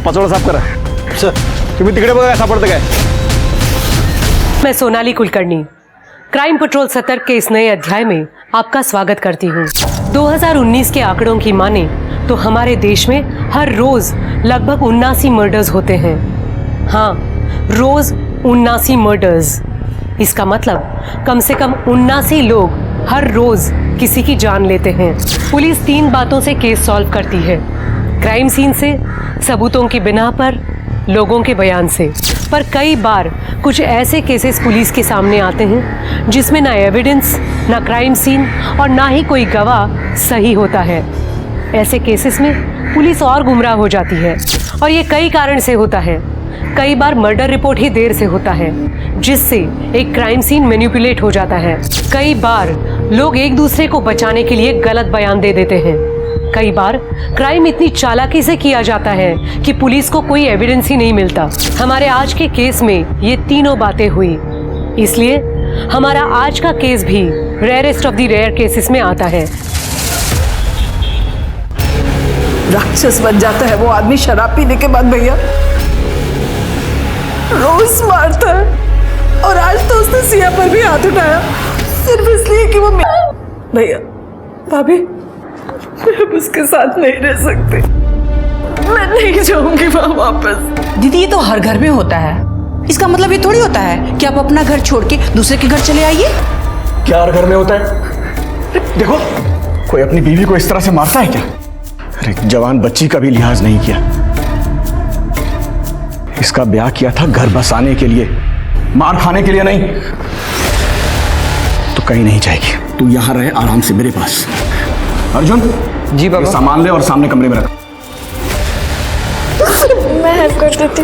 पाचोळा साफ करा. सर तुम्ही तिकडे बघा सापडतं काय. मैं सोनाली कुलकर्णी क्राइम पेट्रोल सतर्क के इस नए अध्याय में आपका स्वागत करती हूँ. 2019 के आंकड़ों की माने तो हमारे देश में हर रोज लगभग 79 मर्डर्स होते हैं. हाँ, रोज 79 मर्डर्स. इसका मतलब कम से कम 79 लोग हर रोज किसी की जान लेते हैं. पुलिस 3 बातों से केस सॉल्व करती है. क्राइम सीन से, सबूतों की बिना पर, लोगों के बयान से. पर कई बार कुछ ऐसे केसेस पुलिस के सामने आते हैं जिसमें ना एविडेंस, ना क्राइम सीन और ना ही कोई गवाह सही होता है. ऐसे केसेस में पुलिस और गुमराह हो जाती है और ये कई कारण से होता है. कई बार मर्डर रिपोर्ट ही देर से होता है जिससे एक क्राइम सीन मैनिपुलेट हो जाता है. कई बार लोग एक दूसरे को बचाने के लिए गलत बयान दे देते हैं. कई बार क्राइम इतनी चालाकी से किया जाता है कि पुलिस को कोई एविडेंस ही नहीं मिलता. हमारे आज के केस में ये तीनों बातें हुई. इसलिए हमारा आज का केस भी rarest of the rare cases में आता है. राक्षस बन जाता है वो आदमी शराब पीने के बाद भैया. रोज मारता है और आज तो उसने सिया पर भी हाथ उठाया सिर्फ इसलिए कि वो भैया भाभी मैं अब उसके साथ नहीं रह सकती. मैं नहीं जाऊंगी वहां वापस. दीदी ये तो हर घर में होता है. इसका मतलब ये थोड़ी होता है कि आप अपना घर छोड़ के दूसरे के घर चले आइए. क्या हर घर में होता है? देखो कोई अपनी बीवी को इस तरह से मारता है क्या? अरे जवान बच्ची का भी लिहाज नहीं किया. इसका ब्याह किया था घर बसाने के लिए, मार खाने के लिए नहीं. तो कहीं नहीं जाएगी. तू यहां रहे आराम से मेरे पास. अर्जुन जी बाबा. सामान ले और सामने कमरे में रख. मैं हेल्प कर देती.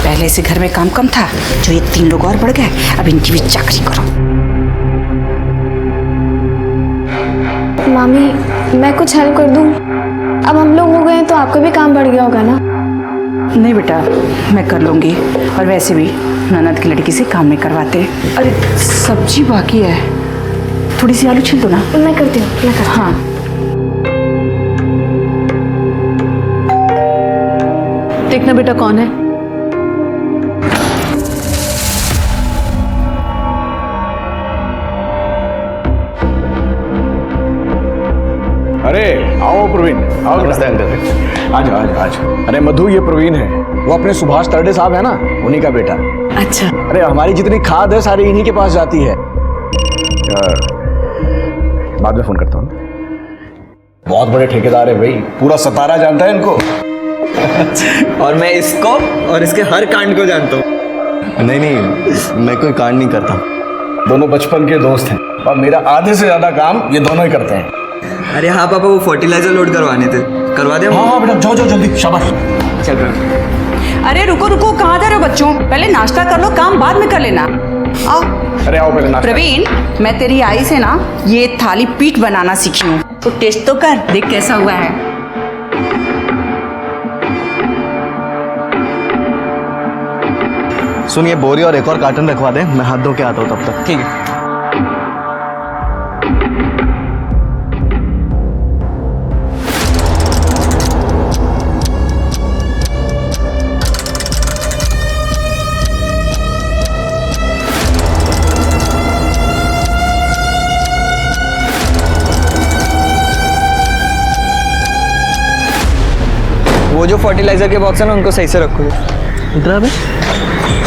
पहले से घर में काम कम था, जो ये 3 लोग और बढ़ गए. अब इनकी भी चाकरी करो. मामी मैं कुछ हेल्प कर दूं? अब हम लोग हो गए हैं तो आपका भी काम बढ़ गया होगा ना. नहीं बेटा, मैं कर लूंगी. और वैसे भी ननद की लड़की से काम नहीं करवाते. अरे सब्जी बाकी है, थोड़ी सी आलू छील दो ना. मैं करती हूँ, मैं करती हूँ. हाँ. देखना बेटा कौन है. अरे आओ प्रवीण, आओ. नमस्ते अंकल. आज आज आज. अरे मधु ये प्रवीण है, वो अपने सुभाष तरडे साहब है ना, उन्हीं का बेटा. अच्छा. अरे हमारी जितनी खाद है सारी इन्हीं के पास जाती है. बाद में फोन करता हूँ. बहुत बड़े ठेकेदार है भाई, पूरा सतारा जानता है इनको. और मैं इसको और इसके हर कांड को जानता हूँ. नहीं मैं कोई कांड नहीं करता. दोनों बचपन के दोस्त हैं और मेरा आधे से ज्यादा काम ये दोनों ही करते हैं. अरे हाँ पापा, वो फर्टिलाइजर लोड करवाने थे, करवा दे. हाँ हाँ बेटा, जाओ जाओ जल्दी. शाबाश. चल रहा. अरे रुको रुको, कहाँ जा रहे हो बच्चों? पहले नाश्ता कर लो, काम बाद में कर लेना. आओ. अरे आओ पहले नाश्ता. प्रवीण, मैं तेरी आई से ना ये थाली पीठ बनाना सीखी हूँ, तो टेस्ट तो कर, देख कैसा हुआ है. सुनिए, बोरी और एक और कार्टन रखवा दें, मैं हाथ धो के आता हूँ तब तक. ठीक है. वो जो फर्टिलाइजर के बॉक्स है ना, उनको सही से रखो. इधर अबे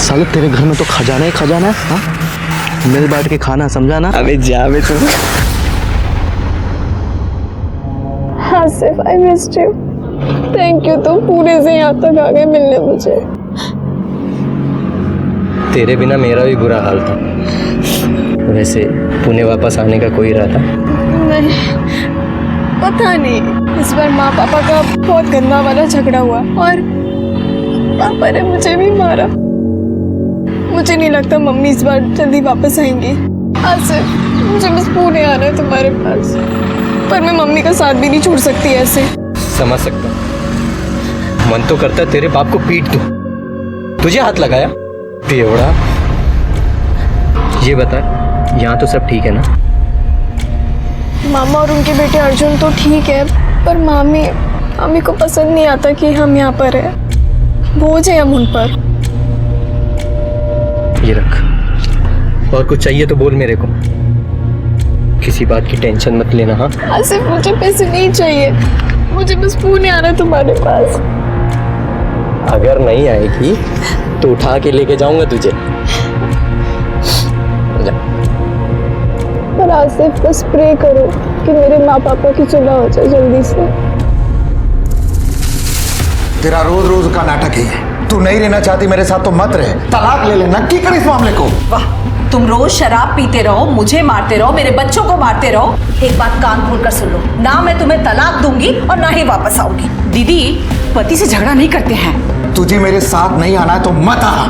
साले, तेरे घर में तो खजाना ही खजाना है. हाँ, मिल बांट के खाना, समझा ना. अबे जा बे तू. हाँ सिर्फ I missed you. Thank you, तुम पूरे से यहाँ तक आ गए मिलने मुझे. तेरे बिना मेरा भी बुरा हाल था. वैसे पुणे वापस आने का कोई इरादा? नहीं, पता नहीं. इस बार माँ पापा का बहुत गंदा वाला झगड़ा हुआ और पापा ने मुझे भी मारा. मुझे नहीं लगता मम्मी इस बार जल्दी वापस आएंगी. आसिफ, मुझे बस पुणे आना है तुम्हारे पास. पर मैं मम्मी का साथ भी नहीं छोड़ सकती ऐसे. समझ सकता हूँ. मन तो करता है तेरे बाप को पीट दूं. तुझे हाथ लगाया बेवड़ा. ये बता, यहाँ तो सब ठीक है ना? मामा और उनके बेटे अर्जुन तो ठीक है, पर मामी को पसंद नहीं आता कि हम यहाँ पर हैं। बोझ है हम उन पर। ये रख, और कुछ चाहिए तो बोल मेरे को, किसी बात की टेंशन मत लेना। हाँ आसिफ, मुझे पैसे नहीं चाहिए, मुझे बस पुणे आना है तुम्हारे पास। अगर नहीं आएगी तो उठा के लेके जाऊंगा तुझे। जा। पर आसिफ, बस प्रे करो कि मेरे माँ पापा की सुलह हो जाए जल्दी से। तेरा रोज रोज का नाटक ही है। तू नहीं रहना चाहती मेरे साथ तो मत रहे, तलाक ले ले, नक्की कर इस मामले को। वाह, तुम रोज शराब पीते रहो, मुझे मारते रहो, मेरे बच्चों को मारते रहो। एक बात कान खोल कर सुन लो, ना मैं तुम्हें तलाक दूंगी और ना ही वापस आऊंगी। दीदी, पति से झगड़ा नहीं करते हैं। तुझे मेरे साथ नहीं आना है तो मत आ,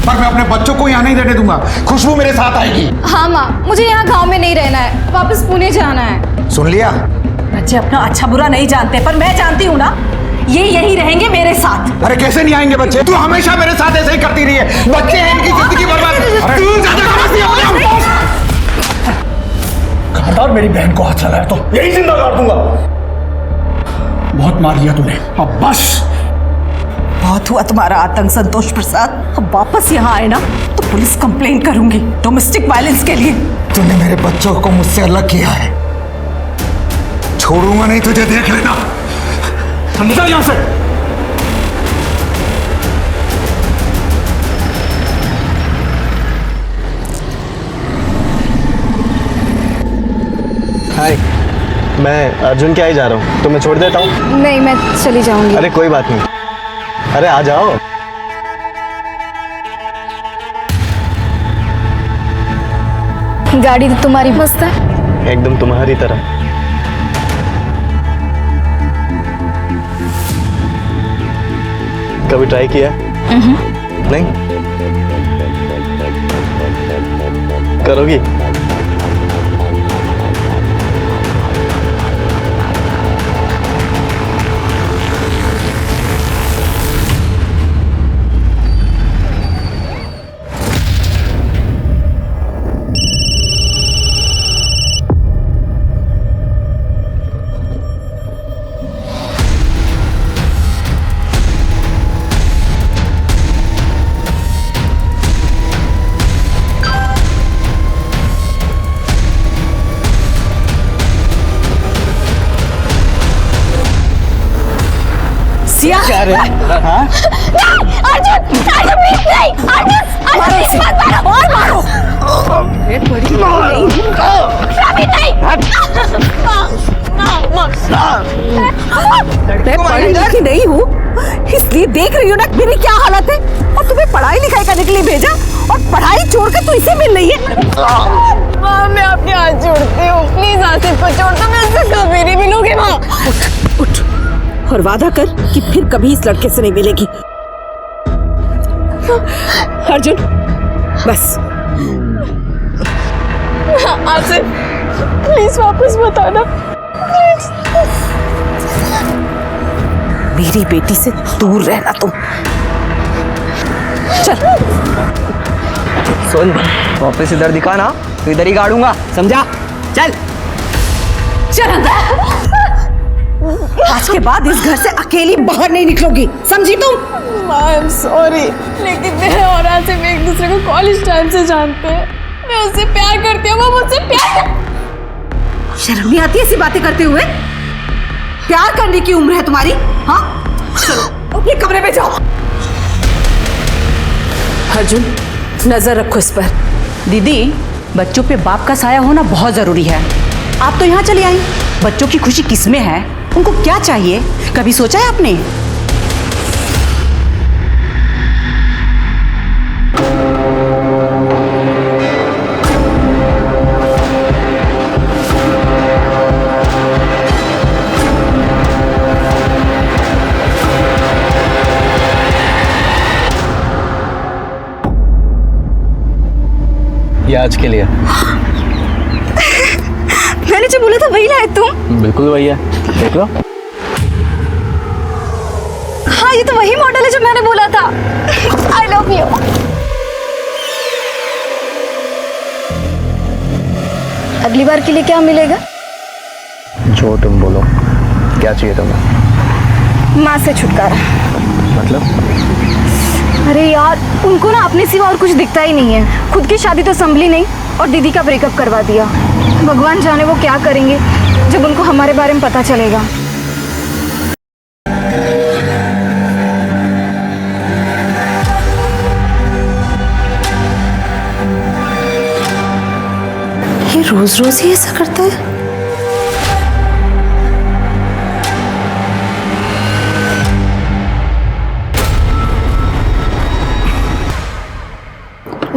पर मैं अपने बच्चों को यहाँ नहीं रहने दूंगा। खुशबू मेरे साथ आएगी। हाँ माँ, मुझे यहाँ गांव में नहीं रहना है, वापस पुणे जाना है। सुन लिया? बच्चे अपना अच्छा बुरा नहीं जानते, पर मैं जानती हूँ ना, ये यही रहेंगे मेरे साथ। अरे कैसे नहीं आएंगे बच्चे? तू हमेशा मेरे साथ ऐसे ही करती रही है। बच्चे हैं, इनकी जिंदगी बर्बाद। अरे तू ज्यादा समझती है। खबरदार मेरी बहन को हाथ लगाया तो यही जिंदा गाड़ दूंगा। बहुत मार लिया तूने, अब बस। बहुत हुआ तुम्हारा आतंक संतोष प्रसाद। अब वापस यहाँ आए ना तो पुलिस कंप्लेंट करूंगी डोमेस्टिक वायलेंस के लिए। तूने मेरे बच्चों को मुझसे अलग किया है, छोड़ूंगा नहीं तुझे, देख लेना। समझा यहां से। हाय, मैं अर्जुन के यहाँ ही जा रहा हूँ, तो मैं छोड़ देता हूँ। नहीं, मैं चली जाऊंगी। अरे कोई बात नहीं, अरे आ जाओ। गाड़ी तो तुम्हारी मस्त है। एकदम तुम्हारी तरह। कभी ट्राई किया? नहीं? करोगी? क्या रे? हाँ? मैं पढ़ी लिखी नहीं हूँ, इसलिए देख रही हो ना मेरी क्या हालत है। और तुम्हें पढ़ाई लिखाई करने के लिए भेजा और पढ़ाई छोड़कर तू इसे मिल रही है। माँ, मैं अपने हाथ जोड़ती हूँ, प्लीज आसिफ को छोड़ दो, मैं इससे कभी नहीं मिलूंगी। माँ उठ और वादा कर कि फिर कभी इस लड़के से नहीं मिलेगी। अर्जुन, बस। आसिफ, प्लीज वापस मत आना। मेरी बेटी से दूर रहना तुम। चल। सुन, वापस इधर दिखा ना तो इधर ही गाड़ूंगा, समझा? चल चल अंदर। आज के बाद इस घर से अकेली बाहर नहीं निकलोगी, समझी तुम? माँ, आई एम सॉरी, लेकिन मैं और आसिफ एक दूसरे को कॉलेज टाइम से जानते हैं। मैं उससे प्यार करती हूँ, वो मुझसे प्यार। शर्म नहीं आती ऐसी बातें करते हुए? प्यार करने की उम्र है तुम्हारी? हाँ, चलो अपने कमरे में जाओ। अर्जुन, नजर रखो इस पर। दीदी, बच्चों पे बाप का साया होना बहुत जरूरी है। आप तो यहाँ चली आई, बच्चों की खुशी किसमें है, उनको क्या चाहिए, कभी सोचा है आपने? ये आज के लिए। मैंने जो बोला था वही लाए तुम? बिल्कुल भैया, देख लो। हाँ, ये तो वही मॉडल है जो मैंने बोला था। आई लव यू। अगली बार के लिए क्या मिलेगा? जो तुम बोलो, क्या चाहिए तुम्हें? माँ से छुटकारा। मतलब? अरे यार, उनको ना अपने सिवा और कुछ दिखता ही नहीं है। खुद की शादी तो संभली नहीं और दीदी का ब्रेकअप करवा दिया। भगवान जाने वो क्या करेंगे जब उनको हमारे बारे में पता चलेगा। ये रोज रोज ही ऐसा करता है।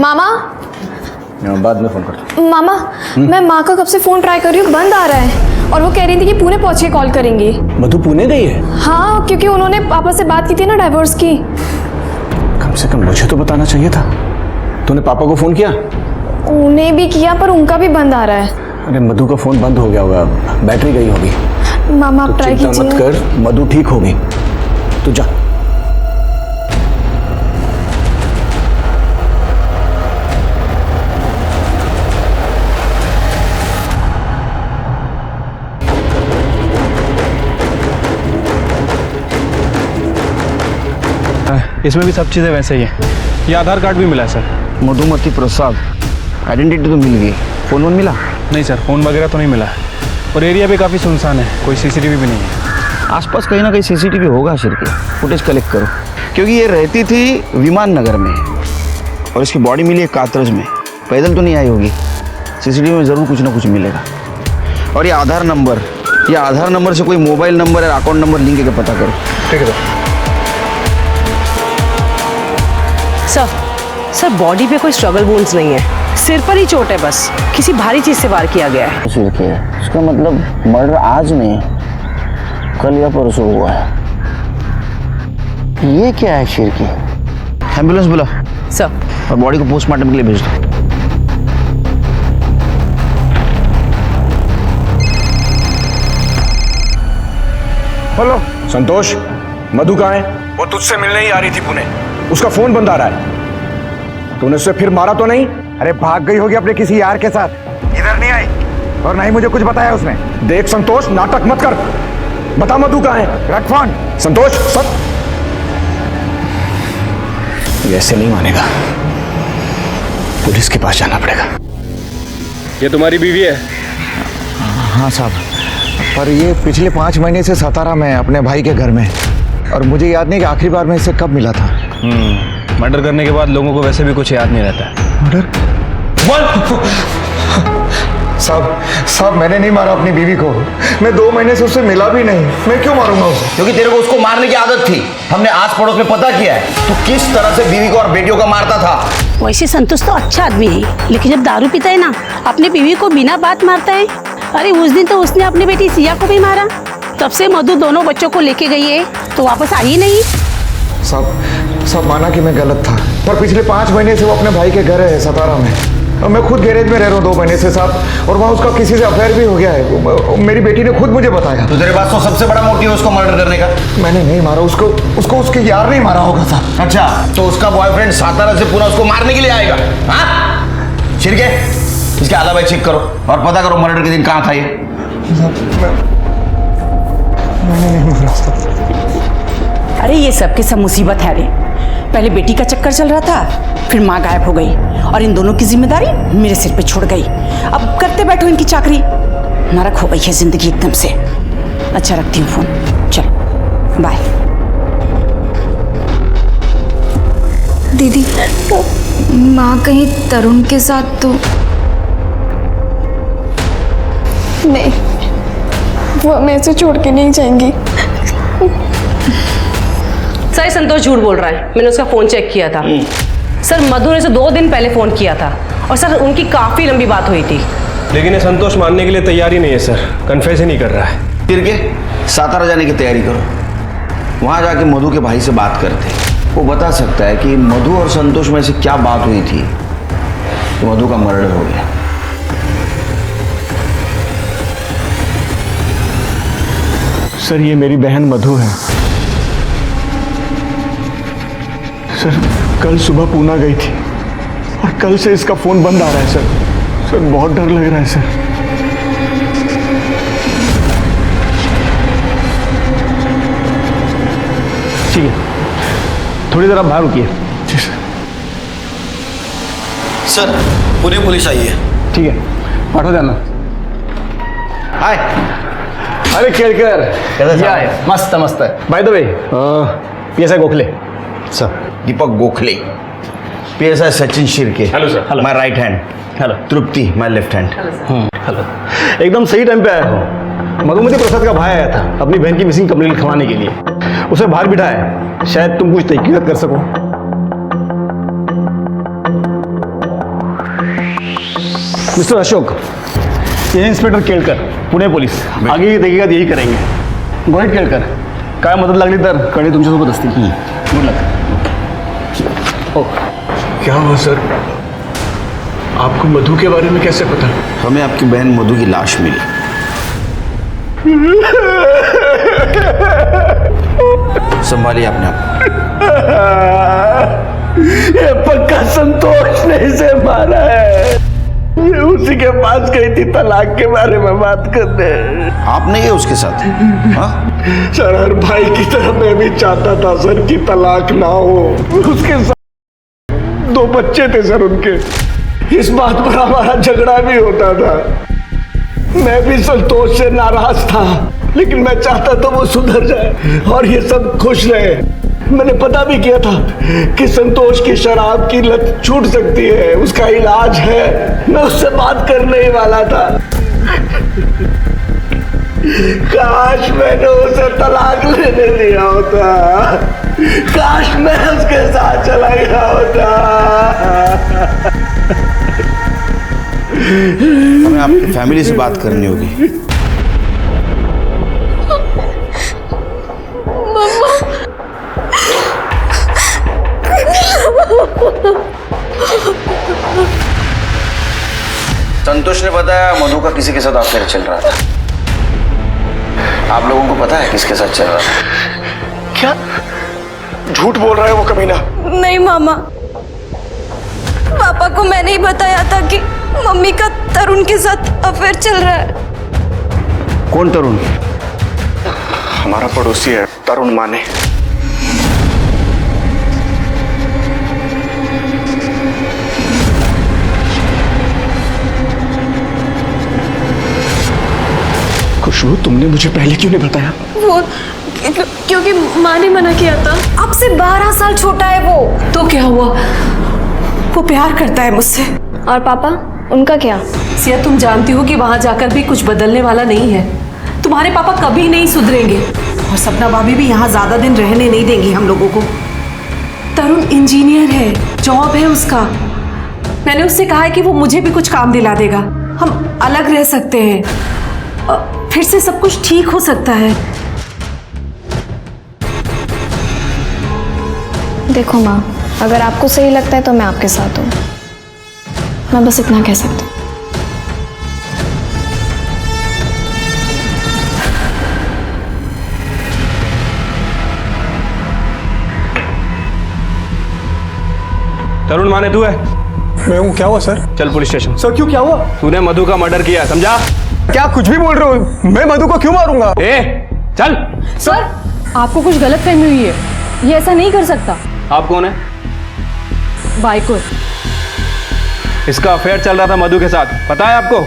मामा, बाद में फोन करता हूँ। मामा, मैं माँ का कब से फोन ट्राई कर रही हूँ, बंद आ रहा है। और वो कह रही थी कि पुणे पहुँच के कॉल करेंगी। मधु पुणे गई है? हाँ, क्योंकि उन्होंने पापा से बात की थी ना डाइवोर्स की। कम से कम मुझे तो बताना चाहिए था। तूने पापा को फोन किया? उन्हें भी किया पर उनका भी बंद आ रहा है। अरे मधु का फोन बंद हो गया होगा, बैटरी गई होगी। मामा आप ट्राई चिंता मत कीजिए। कर, मधु ठीक होगी। तू जा। इसमें भी सब चीज़ें वैसे ही हैं। ये आधार कार्ड भी मिला है सर। मधुमती प्रसाद, आइडेंटिटी तो मिल गई, फोन वोन मिला? नहीं सर, फ़ोन वगैरह तो नहीं मिला है। और एरिया भी काफ़ी सुनसान है, कोई सीसीटीवी भी नहीं है। आसपास कहीं ना कहीं सीसीटीवी होगा शिरके, फुटेज कलेक्ट करो। क्योंकि ये रहती थी विमान नगर में और इसकी बॉडी मिली है कात्रज में। पैदल तो नहीं आई होगी, सीसीटीवी में ज़रूर कुछ ना कुछ मिलेगा। और ये आधार नंबर से कोई मोबाइल नंबर या अकाउंट नंबर लिंक करके पता करो। ठीक है सर। सर बॉडी पे कोई स्ट्रगल वुंड्स नहीं है, सिर पर ही चोट है बस। किसी भारी चीज से वार किया गया है। शिरके, इसका मतलब मर्डर आज नहीं, कल या परसों हुआ है। ये क्या है शिरके? एम्बुलेंस बुला सर। और बॉडी को पोस्टमार्टम के लिए भेज दो। हेलो संतोष, मधु कहाँ है? वो तुझसे मिलने ही आ रही थी पुणे, उसका फोन बंद आ रहा है। तूने उसे फिर मारा तो नहीं? अरे भाग गई होगी अपने किसी यार के साथ, इधर नहीं आई और ना ही मुझे कुछ बताया उसने। देख संतोष, नाटक मत कर, बता मधु कहाँ है? रख फोन। संतोष सब ये ऐसे नहीं मानेगा, पुलिस के पास जाना पड़ेगा। ये तुम्हारी बीवी है? हाँ साहब, पर ये पिछले 5 महीने से सतारा में अपने भाई के घर में, और मुझे याद नहीं कि आखिरी बार मैं इससे कब मिला था। मर्डर करने के बाद लोगों को वैसे भी कुछ याद नहीं रहता है। मर्डर? साहब मैंने नहीं मारा अपनी बीवी को। मैं 2 महीने से उससे मिला भी नहीं। मैं क्यों मारूंगा उसे? क्योंकि तेरे को उसको मारने की आदत थी। हमने आस पड़ोस में पता किया है तो किस तरह से बीवी को और बेटियों का मारता था। वैसे संतोष तो अच्छा आदमी है, लेकिन जब दारू पीता है ना, अपनी बीवी को बिना बात मारता है। अरे उस दिन तो उसने अपनी बेटी सिया को भी मारा। तब से मधु दोनों बच्चों को लेके गई है तो वापस आई नहीं। सब माना कि मैं गलत था, पर पिछले 5 महीने से वो अपने भाई के घर है सतारा में, और मैं खुद गैरेज में रह रहा हूँ 2 महीने से साहब, और वहाँ उसका किसी से अफेयर भी हो गया है। मेरी बेटी ने खुद मुझे बताया। तो तेरे पास तो सबसे बड़ा मोटिव है उसको मर्डर करने का। मैंने नहीं मारा उसको उसके यार नहीं मारा होगा साहब। अच्छा, तो उसका बॉयफ्रेंड सातारा से पूरा उसको मारने के लिए आएगा? हाँ शिरके, इसके अलावा चेक करो और पता करो मर्डर के दिन कहाँ था ये। मैंने नहीं मारा साहब। अरे ये सब के सब मुसीबत है रे। पहले बेटी का चक्कर चल रहा था, फिर माँ गायब हो गई और इन दोनों की जिम्मेदारी मेरे सिर पे छोड़ गई। अब करते बैठो इनकी चाकरी। नरक हो गई है जिंदगी एकदम से। अच्छा रखती हूँ फोन, चल बाय। दीदी, माँ कहीं तरुण के साथ तो नहीं, वो हमें ऐसे छोड़ के नहीं जाएंगी। सर संतोष झूठ बोल रहा है, मैंने उसका फोन चेक किया था। सर मधु ने उसे 2 दिन पहले फोन किया था और सर उनकी काफी लंबी बात हुई थी। लेकिन ये संतोष मानने के लिए तैयार ही नहीं है सर, कन्फेस ही नहीं कर रहा है। फिर के सातारा जाने की तैयारी करो, वहां जाके मधु के भाई से बात करते, वो बता सकता है कि मधु और संतोष में से क्या बात हुई थी तो मधु का मर्डर हो गया। सर ये मेरी बहन मधु है। सर कल सुबह पूना गई थी और कल से इसका फोन बंद आ रहा है सर। बहुत डर लग रहा है सर। ठीक है, थोड़ी देर आप बाहर रुकिए। सर पुणे पुलिस आई है। ठीक है, पाठो जाना। हाय। अरे केळकर कैसा या है? है मस्त मस्त है। By the way PSI Gokhale sir Deepak Gokhale, PSI Sachin Shirke. Hello sir. Hello. My right hand. Hello. Tripti my left hand. Hello. एकदम सही टाइम पे आया हो। मधुमती प्रसाद का भाई आया था अपनी बहन की मिसिंग कंप्लेंट लिखवाने के लिए। उसे बाहर बिठाया, शायद तुम कुछ तहकीकात कर सको। मिस्टर अशोक, ये इंस्पेक्टर केळकर, पुणे पोलीस। आगे की तहकीकात यही करेंगे। गोहित केळकर, काय मदत लागली तर कळे तुमच्यासोबत असतील। Good luck. क्या हुआ सर? आपको मधु के बारे में कैसे पता? हमें आपकी बहन मधु की लाश मिली। संभालिए अपने आप। ये पक्का संतोष ने इसे मारा है। ये उसी के पास गई थी तलाक के बारे में बात करने। आप नहीं है उसके साथ? हाँ? सर, हर भाई की तरह मैं भी चाहता था सर कि तलाक ना हो। उसके साथ 2 बच्चे थे सर उनके। इस बात पर हमारा झगड़ा भी होता था। मैं भी संतोष से नाराज था, लेकिन मैं चाहता था वो सुधर जाए और ये सब खुश रहे। मैंने पता भी किया था कि संतोष की शराब की लत छूट सकती है, उसका इलाज है। मैं उससे बात करने ही वाला था। काश मैंने उसे तलाक लेने दिया होता। काश मैं उसके साथ चला गया होता। हमें आपकी फैमिली से बात करनी होगी। संतोष ने बताया मधु का किसी के साथ अफेयर चल रहा था। आप लोगों को पता है किसके साथ चल रहा था? क्या झूठ बोल रहा है वो कमीना? नहीं मामा, पापा को मैंने ही बताया था कि मम्मी का तरुण के साथ अफेयर चल रहा है। कौन तरुण? हमारा पड़ोसी है तरुण माने। खुशबू, तुमने मुझे पहले क्यों नहीं बताया? वो क्योंकि माँ ने मना किया था। आपसे 12 साल छोटा है वो। तो क्या हुआ? वो प्यार करता है मुझसे। और पापा, उनका क्या? सिया, तुम जानती हो कि वहां जाकर भी कुछ बदलने वाला नहीं है। तुम्हारे पापा कभी नहीं सुधरेंगे और सपना भाभी भी यहाँ ज्यादा दिन रहने नहीं देंगी हम लोगों को। तरुण इंजीनियर है, जॉब है उसका। मैंने उससे कहा है कि वो मुझे भी कुछ काम दिला देगा, हम अलग रह सकते हैं, फिर से सब कुछ ठीक हो सकता है। देखो माँ, अगर आपको सही लगता है तो मैं आपके साथ हूँ। मैं बस इतना कह सकती हूँ। तरुण माने तू है? मैं हूँ। क्या हुआ सर? चल पुलिस स्टेशन। सर क्यों, क्या हुआ? तूने मधु का मर्डर किया, समझा? क्या कुछ भी बोल रहे हो? मैं मधु को क्यों मारूंगा? चल। सर, आपको कुछ गलत फहमी हुई है, ये ऐसा नहीं कर सकता। आप कौन है? बाइको। इसका अफेयर चल रहा था मधु के साथ, पता है आपको?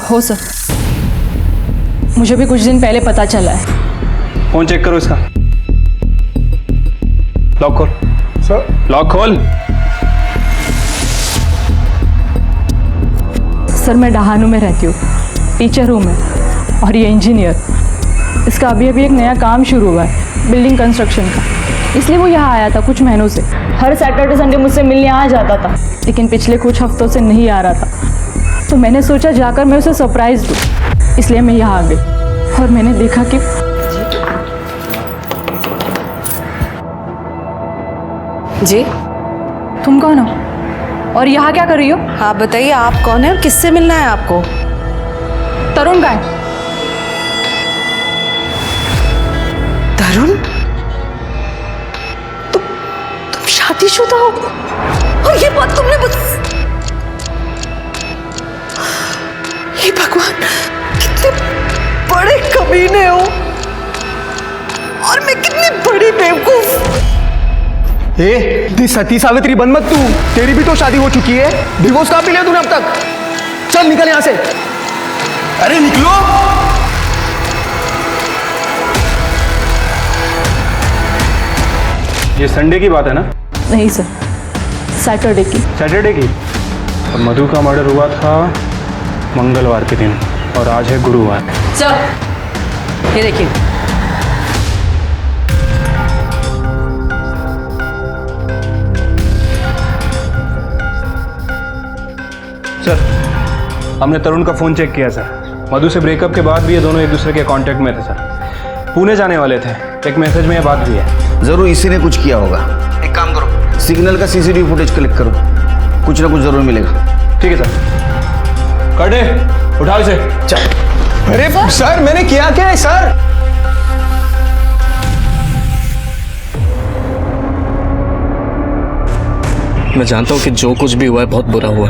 हो सर, मुझे भी कुछ दिन पहले पता चला है। फोन चेक करो इसका। लॉक खोल। सर लॉक खोल। सर, मैं डहानू में रहती हूँ, टीचर हूँ मैं, और ये इंजीनियर। इसका अभी अभी एक नया काम शुरू हुआ है, बिल्डिंग कंस्ट्रक्शन का, इसलिए वो यहाँ आया था कुछ महीनों से। हर सैटरडे संडे मुझसे मिलने आ जाता था, लेकिन पिछले कुछ हफ्तों से नहीं आ रहा था। तो मैंने सोचा जाकर मैं उसे सरप्राइज दूँ, इसलिए मैं यहाँ आ गई और मैंने देखा कि जी, तुम कौन हो और यहाँ क्या कर रही हो? आप बताइए, आप कौन है और किससे मिलना है आपको? तरुण का है। तरुण? तुम शादीशुदा हो और ये बात तुमने हे भगवान, कितने बड़े कमीने हो और मैं कितनी बड़ी बेवकूफ। ए सती सावित्री बन मत तू, तेरी भी तो शादी हो चुकी है, डिवोर्स कहाँ पे लिया तूने अब तक? चल निकल यहां से। अरे निकलो। ये संडे की बात है ना? नहीं सर, सैटरडे की। सैटरडे की? और मधु का मर्डर हुआ था मंगलवार के दिन और आज है गुरुवार। सर ये देखिए, सर हमने तरुण का फ़ोन चेक किया सर। मधु से ब्रेकअप के बाद भी ये दोनों एक दूसरे के कांटेक्ट में थे सर। पुणे जाने वाले थे, एक मैसेज में ये बात भी है। जरूर इसी ने कुछ किया होगा। एक काम करो, सिग्नल का सीसीटीवी फुटेज कलेक्ट करो, कुछ ना कुछ जरूर मिलेगा। ठीक है सर। काटे, उठाओ इसे। चल। अरे सर मैंने किया क्या है सर? मैं जानता हूँ कि जो कुछ भी हुआ है बहुत बुरा हुआ,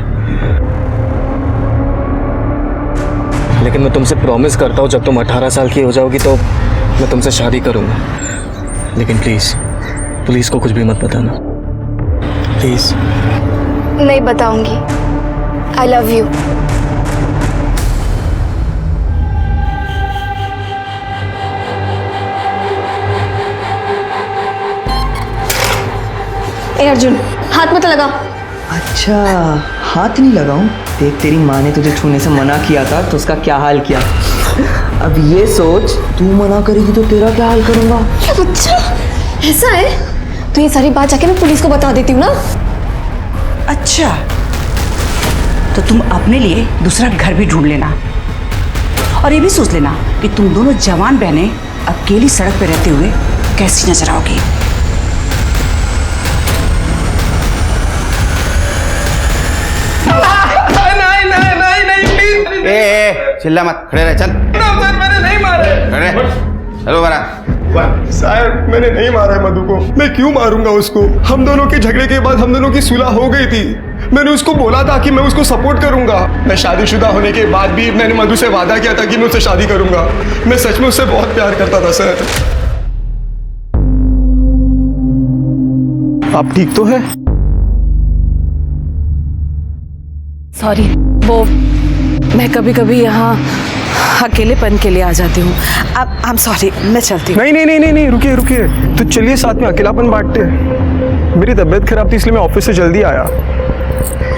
लेकिन मैं तुमसे प्रॉमिस करता हूँ जब तुम 18 साल की हो जाओगी तो मैं तुमसे शादी करूंगा। लेकिन प्लीज पुलिस को कुछ भी मत बताना, प्लीज। नहीं बताऊंगी। I love you. ए अर्जुन, हाथ मत लगा। अच्छा, हाथ नहीं लगाऊं? देख, तेरी माँ ने तुझे छूने से मना किया था तो उसका क्या हाल किया। अब ये सोच, तू मना करेगी तो तेरा क्या हाल करूंगा। अच्छा ऐसा है, तो ये सारी बात जाके मैं पुलिस को बता देती हूँ ना। अच्छा तो तुम अपने लिए दूसरा घर भी ढूंढ लेना, और ये भी सोच लेना कि तुम दोनों जवान बहनें अकेली सड़क पर रहते हुए कैसी नजर आओगी। ए चिल्ला मत, खड़े रह। चल सर मैंने नहीं मारा है। खड़े, चलो बरा। साहब मैंने नहीं मारा है मधु को। मैं क्यों मारूंगा उसको? हम दोनों के झगड़े के बाद हम दोनों की सुलह हो गई थी। मैंने उसको बोला था कि मैं उसको सपोर्ट करूंगा। मैं शादीशुदा होने के बाद भी मैंने मधु से वादा किया था कि मैं उससे शादी करूंगा। मैं सच में उससे बहुत प्यार करता था सर। आप ठीक तो है? सॉरी, वो मैं कभी कभी यहाँ अकेलेपन के लिए आ जाती हूँ। आई एम सॉरी, मैं चलती हूँ। नहीं नहीं नहीं नहीं नहीं, रुकिए रुकिए, तो चलिए साथ में अकेलापन बांटते हैं। मेरी तबीयत खराब थी इसलिए मैं ऑफिस से जल्दी आया।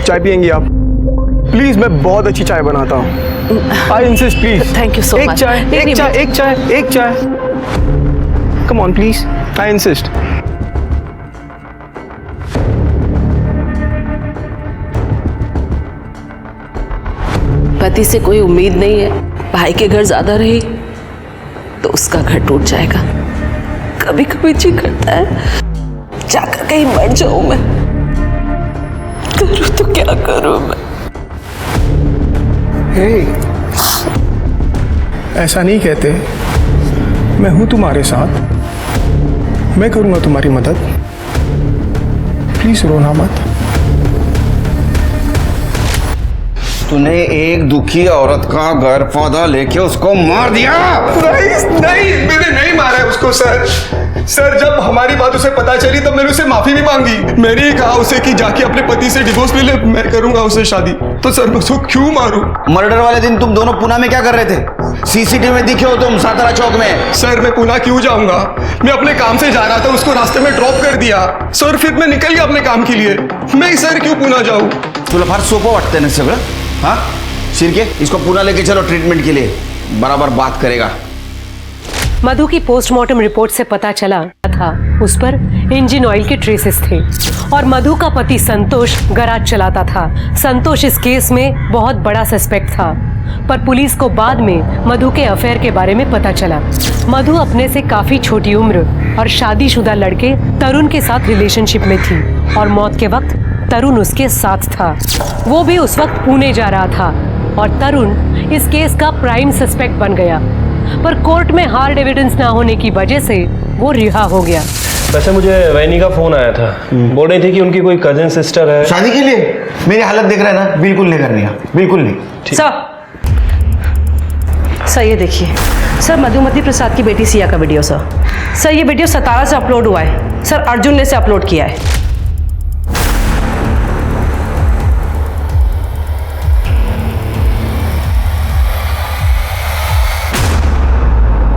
चाय पियेंगी आप? प्लीज, मैं बहुत अच्छी चाय बनाता हूँ। I insist please. Thank you so much. एक चाय, एक चाय, एक चाय, एक चाय। Come on please, I insist. पति से कोई उम्मीद नहीं है, भाई के घर ज्यादा रही तो उसका घर टूट जाएगा। कभी कभी जी करता है जाकर कहीं मर जाऊं मैं। करूं तो क्या करूं मैं? ऐसा नहीं कहते। मैं हूं तुम्हारे साथ, मैं करूंगा तुम्हारी मदद। प्लीज रोना मत। तूने एक दुखी औरत का घर पौधा लेके उसको मार दिया। नहीं नहीं, मैंने नहीं मारा है उसको सर। सर जब हमारी बात उसे पता चली तब मैंने उससे माफी भी मांगी। मैंने ही कहा उसे कि जाके अपने पति से डिवोर्स ले ले, मैं करूंगा उससे शादी। तो सर मैं उसको क्यों मारूं? मर्डर वाले दिन तुम दोनों पुणे में क्या कर रहे थे? सीसीटीवी में दिखे हो तुम सातारा चौक में। सर मैं पुणे क्यों जाऊंगा? मैं अपने काम से जा रहा था, उसको रास्ते में ड्रॉप कर दिया सर, फिर मैं निकल गया अपने काम के लिए। मैं सर क्यों पुणे जाऊं? तुला फार सोपं वाटतंय ना सगळं? हाँ शिर्के, इसको पुणे लेके चलो ट्रीटमेंट के लिए, बराबर बात करेगा। मधु की पोस्टमार्टम रिपोर्ट से पता चला था उस पर इंजन ऑयल के ट्रेसेस थे और मधु का पति संतोष गैराज चलाता था। संतोष इस केस में बहुत बड़ा सस्पेक्ट था, पर पुलिस को बाद में मधु के अफेयर के बारे में पता चला। मधु अपने से काफी छोटी उम्र और शादीशुदा लड़के तरुण के साथ रिलेशनशिप में थी और मौत के वक्त तरुण उसके साथ था। वो भी उस वक्त पुणे जा रहा था और तरुण इस केस का प्राइम सस्पेक्ट बन गया, पर कोर्ट में हार्ड एविडेंस ना होने की वजह से वो रिहा हो गया। वैसे मुझे वैनी का फोन आया था, बोल रही थी कि उनकी कोई कजिन सिस्टर है। शादी के लिए? मेरी हालत देख रहे हैं ना, बिल्कुल नहीं करनी है, बिल्कुल नहीं। सर ये देखिए, सर मधुमती प्रसाद की बेटी सिया का वीडियो सर ये वीडियो सतारा से अपलोड हुआ है सर, अर्जुन ने से अपलोड किया है।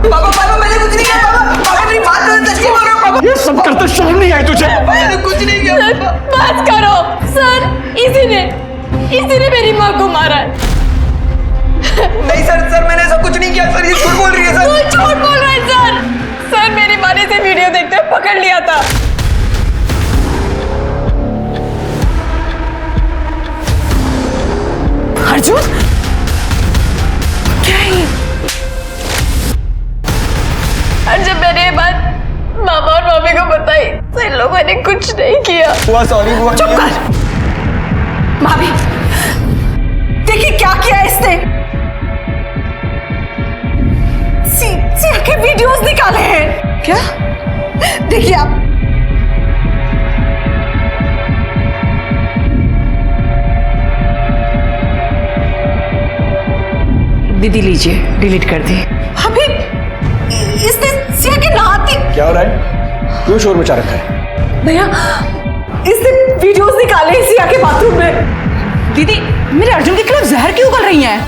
पापा मैंने कुछ नहीं किया पापा मेरी बात तो सच्ची बोल रहा हूँ पापा। ये सब करते शर्म नहीं आई तुझे? मैंने कुछ नहीं किया पापा। बात करो सर, इसी ने मेरी माँ को मारा है। नहीं सर मैंने ऐसा कुछ नहीं किया सर, ये झूठ बोल रही है सर। तू झूठ बोल रहा है सर मेरी माँ ने इसे वीडियो देखते हुए पकड़ लिया था। अर्जुन क्या है ये? और जब मैंने ये बात मामा और मामी को बताई तो इन लोगों ने कुछ नहीं किया। बुआ सॉरी बुआ। चुप कर भाभी, देखिए क्या किया है इसने। सिया के वीडियोस निकाले हैं क्या? देखिए आप, दीदी लीजिए, डिलीट कर दी। अभी इसने सिया के नहाती। क्या हो रहा है? क्यों शोर मचा रखा है? भैया इसने वीडियोस निकाले हैं सिया के बाथरूम में। दीदी मेरे अर्जुन के खिलाफ जहर क्यों उगल रही हैं?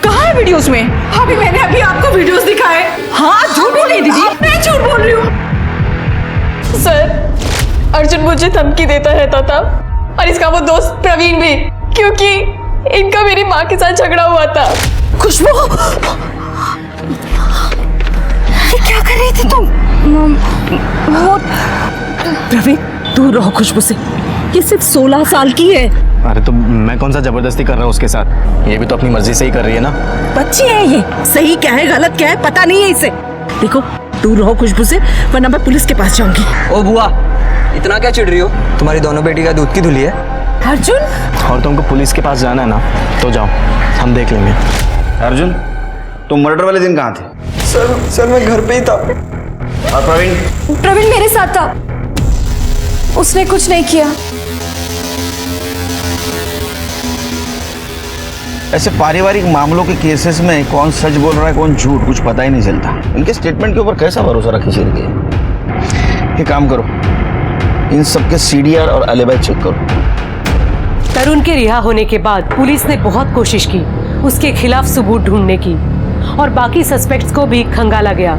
कहाँ है वीडियोस में? अभी मैंने अभी आपको वीडियोस दिखाए। हाँ झूठ बोल रही है दीदी। मैं झूठ बोल रही हूँ सर अर्जुन मुझे धमकी देता रहता था और इसका वो दोस्त प्रवीण भी, क्योंकि इनका मेरी माँ के साथ झगड़ा हुआ था। खुशबू ये क्या कर रही थी तुम? वो प्रवीण दूर रहो खुशबू से, ये सिर्फ 16 साल की है। अरे तो मैं कौन सा जबरदस्ती कर रहा हूँ उसके साथ? ये भी तो अपनी मर्जी से ही कर रही है ना। बच्ची है ये, सही क्या है गलत क्या है पता नहीं है इसे। देखो दूर रहो खुशबू से, वरना मैं पुलिस के पास जाऊंगी। ओ बुआ इतना क्या चिढ़ रही हो? तुम्हारी दोनों बेटी का दूध की धुली है। अर्जुन और तुमको पुलिस के पास जाना है ना तो जाओ, हम देख लेंगे। अर्जुन तुम मर्डर वाले दिन कहाँ थे? सर मैं घर पे ही था। और प्रवीण? प्रवीण मेरे साथ था, उसने कुछ नहीं किया। ऐसे पारिवारिक मामलों के केसेस में कौन सच बोल रहा है कौन झूठ कुछ पता ही नहीं चलता। इनके स्टेटमेंट के ऊपर कैसा भरोसा रखे सिर के? ये काम करो, इन सबके सीडीआर और अलीबाई चेक करो। तरुण के रिहा होने के बाद पुलिस ने बहुत कोशिश की उसके खिलाफ सबूत ढूंढने की और बाकी सस्पेक्ट्स को भी खंगाला गया,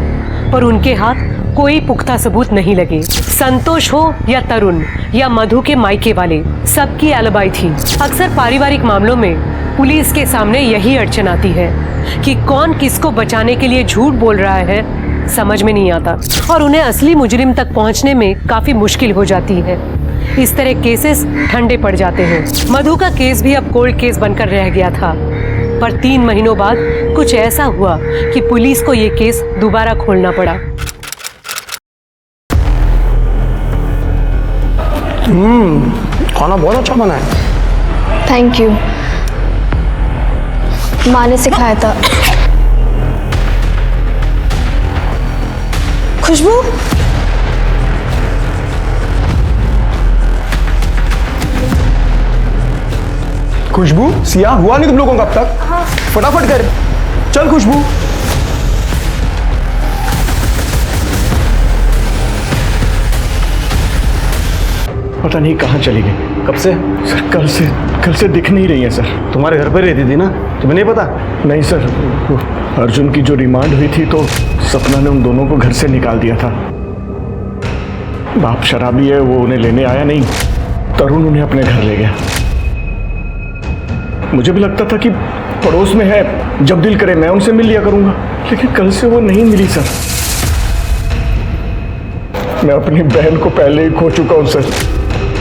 पर उनके हाथ कोई पुख्ता सबूत नहीं लगे। संतोष हो या तरुण या मधु के मायके वाले, सबकी एलिबाई थी। अक्सर पारिवारिक मामलों में पुलिस के सामने यही अड़चन आती है कि कौन किसको बचाने के लिए झूठ बोल रहा है, समझ में नहीं आता और उन्हें असली मुजरिम तक पहुंचने में काफी मुश्किल हो जाती है। इस तरह केसेस ठंडे पड़ जाते हैं। मधु का केस भी अब कोल्ड केस बनकर रह गया था, पर 3 महीनों बाद कुछ ऐसा हुआ कि पुलिस को ये केस दोबारा खोलना पड़ा। खाना बहुत अच्छा बना है। थैंक यू, माँ ने सिखाया था। खुशबू खुशबू सिया हुआ नहीं तुम लोगों का अब तक? हाँ। फटाफट कर, चल खुशबू। पता नहीं कहाँ चली गई कब से? सर कल से दिख नहीं रही है सर। तुम्हारे घर पे रहती थी ना, तुम्हें नहीं पता? नहीं सर, वो अर्जुन की जो रिमांड हुई थी तो सपना ने उन दोनों को घर से निकाल दिया था। बाप शराबी है, वो उन्हें लेने आया नहीं, तरुण उन्हें अपने घर ले गया। मुझे भी लगता था कि पड़ोस में है, जब दिल करे मैं उनसे मिल लिया करूंगा, लेकिन कल से वो नहीं मिली सर। मैं अपनी बहन को पहले ही खो चुका हूं सर।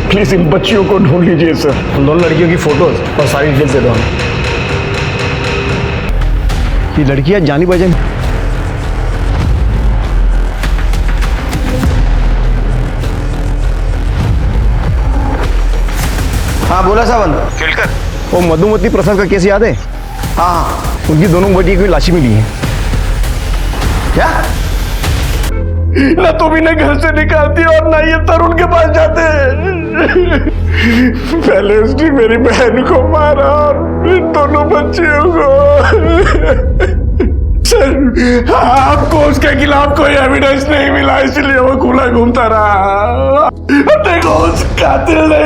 प्लीज इन बच्चियों को ढूंढ लीजिए सर। उन दोनों लड़कियों की फोटोज और सारी डिटेल्स दे दो हमें। ये लड़कियां जानी बहन। हाँ बोला सावन। केलकर, वो मधुमती प्रसाद का केस याद है? हाँ उनकी दोनों बेटी की लाशें मिली है। क्या? ना तुम इन्हें घर से निकालती और ना ये तरुण के पास जाते। पहले उसने मेरी बहन को मारा और इन दोनों बच्चियों को। सर आपको उसके खिलाफ कोई एविडेंस नहीं मिला इसलिए वो खुला घूमता रहा। देखो उस कातिल ने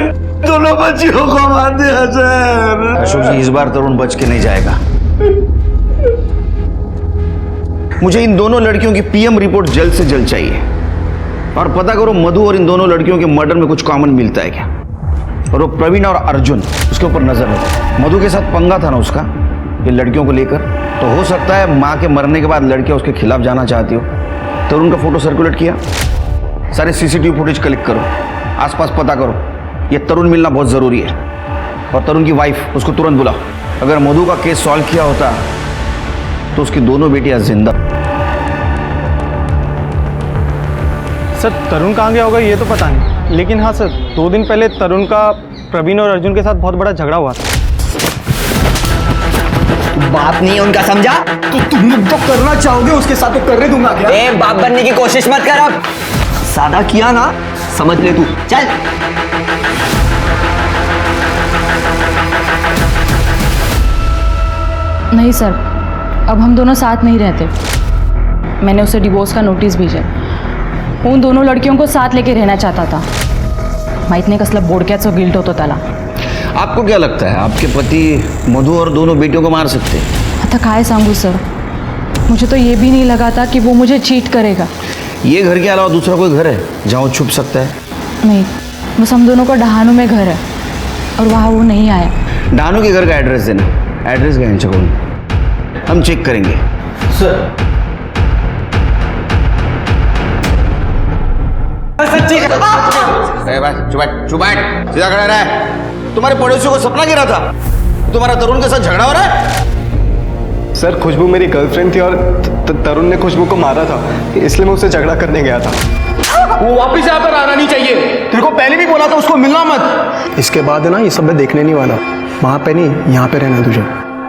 दोनों बच्चियों को मार दिया सर। अशोक जी, इस बार तरुण बच के नहीं जाएगा। मुझे इन दोनों लड़कियों की पीएम रिपोर्ट जल्द से जल्द चाहिए और पता करो मधु और इन दोनों लड़कियों के मर्डर में कुछ कॉमन मिलता है क्या। और वो प्रवीण और अर्जुन, उसके ऊपर नजर रखो। मधु के साथ पंगा था ना उसका ये लड़कियों को लेकर, तो हो सकता है माँ के मरने के बाद लड़कियां उसके खिलाफ जाना चाहती हो। तरुण का फोटो सर्कुलेट किया, सारे सीसीटीवी फुटेज कलेक्ट करो, आसपास पता करो। ये तरुण मिलना बहुत जरूरी है। और तरुण की वाइफ, उसको तुरंत बुलाओ। अगर मधु का केस सॉल्व किया होता तो उसकी दोनों बेटियां जिंदा। सर तरुण कहाँ गया होगा ये तो पता नहीं, लेकिन हाँ सर 2 दिन पहले तरुण का प्रवीण और अर्जुन के साथ बहुत बड़ा झगड़ा हुआ था। बाप नहीं है उनका, समझा? तो तुम लोग तो करना चाहोगे उसके साथ तो करने दूंगा क्या? ए, बाप बनने की कोशिश मत कर। अब सादा किया ना, समझ ले तू। चल नहीं सर, अब हम दोनों साथ नहीं रहते। मैंने उसे डिवोर्स का नोटिस भेजा। उन दोनों लड़कियों को साथ लेके रहना चाहता था। माहित नाही कसला बोडक्याचं गिल्ट होतो त्याला। आपको क्या लगता है आपके पति मधु और दोनों बेटियों को मार सकते हैं? आता काय सांगू सर, मुझे तो ये भी नहीं लगा था कि वो मुझे चीट करेगा। ये घर के अलावा दूसरा कोई घर है जहाँ वो छुप सकता है? नहीं, बस हम दोनों का डहानू में घर है और वहाँ वो नहीं आया। डानू के घर का एड्रेस देना। एड्रेस क्या है, हम चेक करेंगे। सर सीधा खड़ा रहा। तुम्हारे पड़ोसियों को सपना गिरा था तुम्हारा तरुण के साथ झगड़ा हो रहा है? सर खुशबू मेरी गर्लफ्रेंड थी और तरुण ने खुशबू को मारा था, इसलिए मैं उससे झगड़ा करने गया था। वो वापस यहाँ पर आना नहीं चाहिए। तेरे को पहले भी बोला था उसको मिलना मत। इसके बाद है ना ये सब मैं देखने नहीं वाला। वहाँ पे नहीं, यहाँ पे रहना तुझे।